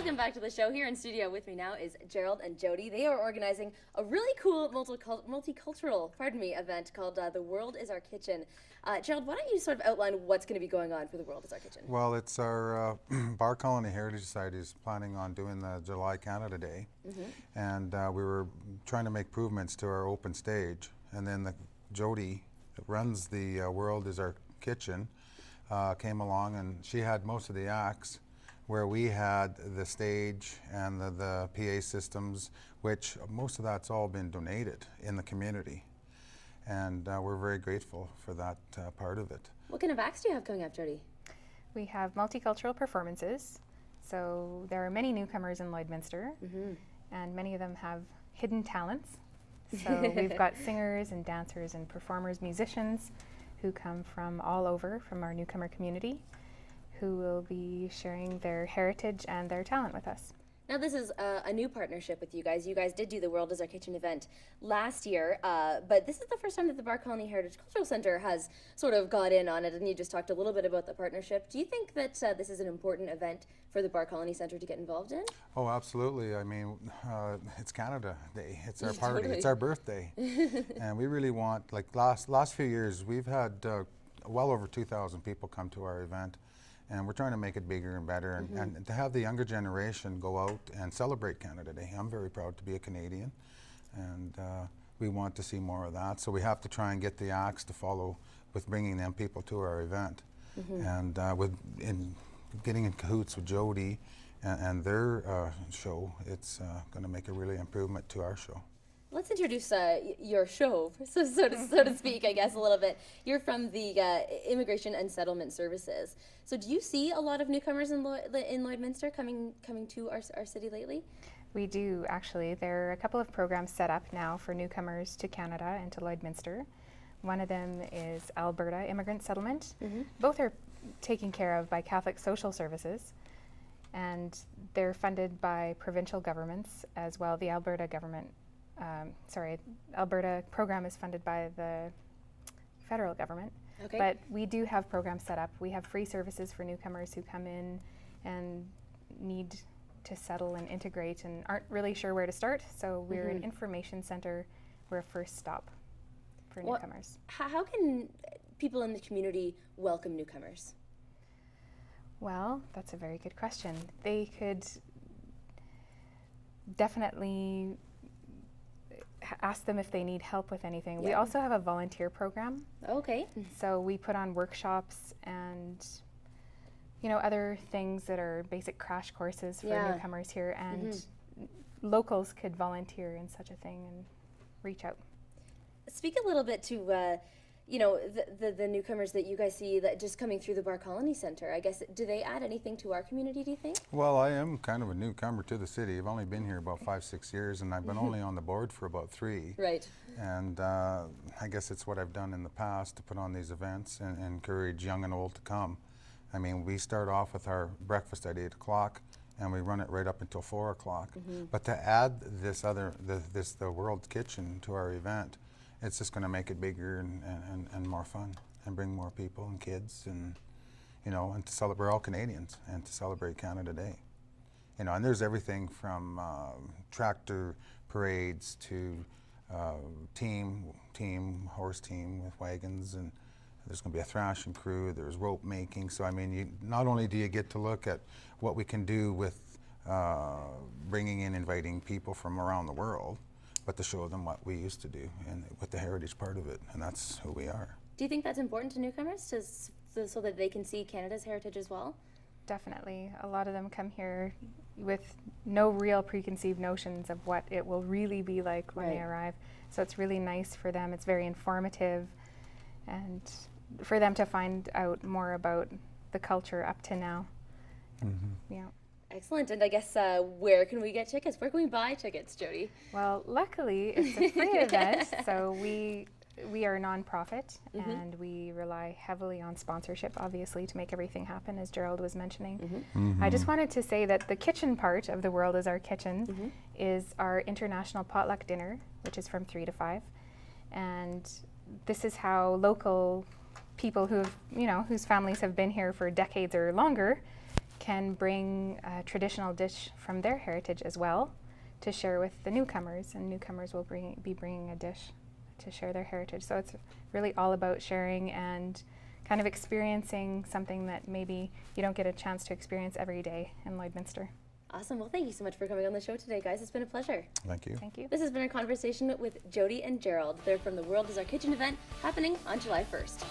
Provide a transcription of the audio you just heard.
Welcome back to the show. Here in studio with me now is Gerald and Jody. They are organizing a really cool multicultural event called The World is Our Kitchen. Gerald, why don't you sort of outline what's going to be going on for The World is Our Kitchen? Well, it's our Barr Colony Heritage Society is planning on doing the July Canada Day, and we were trying to make improvements to our open stage, and then Jody that runs the World is Our Kitchen came along, and she had most of the acts where we had the stage and the PA systems, which most of that's all been donated in the community. And we're very grateful for that part of it. What kind of acts do you have coming up, Jody? We have multicultural performances. So there are many newcomers in Lloydminster, and many of them have hidden talents. So we've got singers and dancers and performers, musicians who come from all over from our newcomer community, who will be sharing their heritage and their talent with us. Now this is a new partnership with you guys. You guys did do the World is Our Kitchen event last year, but this is the first time that the Barr Colony Heritage Cultural Centre has sort of got in on it, and you just talked a little bit about the partnership. Do you think that this is an important event for the Barr Colony Centre to get involved in? Oh, absolutely. I mean, it's Canada Day. It's our party. Totally. It's our birthday. And we really want, like last few years, we've had well over 2,000 people come to our event. And we're trying to make it bigger and better, and to have the younger generation go out and celebrate Canada Day. I'm very proud to be a Canadian, and we want to see more of that. So we have to try and get the acts to follow with bringing them people to our event. And in getting in cahoots with Jody and their show, it's going to make a really improvement to our show. Let's introduce your show, so to speak, I guess, a little bit. You're from the Immigration and Settlement Services. So do you see a lot of newcomers in Lloydminster coming to our city lately? We do, actually. There are a couple of programs set up now for newcomers to Canada and to Lloydminster. One of them is Alberta Immigrant Settlement. Both are taken care of by Catholic Social Services, and they're funded by provincial governments as well. The Alberta government Alberta program is funded by the federal government. Okay. But we do have programs set up. We have free services for newcomers who come in and need to settle and integrate and aren't really sure where to start. So we're an information center. We're a first stop for newcomers. How can people in the community welcome newcomers? Well, that's a very good question. They could definitely ask them if they need help with anything. We also have a volunteer program. Okay. So we put on workshops and other things that are basic crash courses for newcomers here, and locals could volunteer in such a thing and reach out. Speak a little bit to the newcomers that you guys see that just coming through the Barr Colony Centre. I guess, do they add anything to our community, do you think? Well, I am kind of a newcomer to the city. I've only been here about 5-6 years, and I've been only on the board for about 3. Right. And I guess it's what I've done in the past to put on these events and encourage young and old to come. I mean, we start off with our breakfast at 8 o'clock, and we run it right up until 4 o'clock. But to add the World Kitchen to our event, it's just going to make it bigger and more fun, and bring more people and kids, and and to celebrate. We're all Canadians, and to celebrate Canada Day. And there's everything from tractor parades to horse team with wagons, and there's going to be a thrashing crew. There's rope making. So I mean, not only do you get to look at what we can do with inviting people from around the world, but to show them what we used to do and with the heritage part of it, and that's who we are. Do you think that's important to newcomers so that they can see Canada's heritage as well? Definitely. A lot of them come here with no real preconceived notions of what it will really be like when they arrive. So it's really nice for them. It's very informative, and for them to find out more about the culture up to now. Yeah. Excellent. And I guess where can we get tickets? Where can we buy tickets, Jody? Well, luckily it's a free event, so we are a nonprofit, and we rely heavily on sponsorship, obviously, to make everything happen, as Gerald was mentioning. I just wanted to say that the kitchen part of The World is Our Kitchen is our international potluck dinner, which is from 3 to 5. And this is how local people whose families have been here for decades or longer can bring a traditional dish from their heritage as well to share with the newcomers, and newcomers will be bringing a dish to share their heritage. So it's really all about sharing and kind of experiencing something that maybe you don't get a chance to experience every day in Lloydminster. Awesome. Well, thank you so much for coming on the show today, guys. It's been a pleasure. Thank you. Thank you. This has been a conversation with Jody and Gerald. They're from the World is Our Kitchen event happening on July 1st.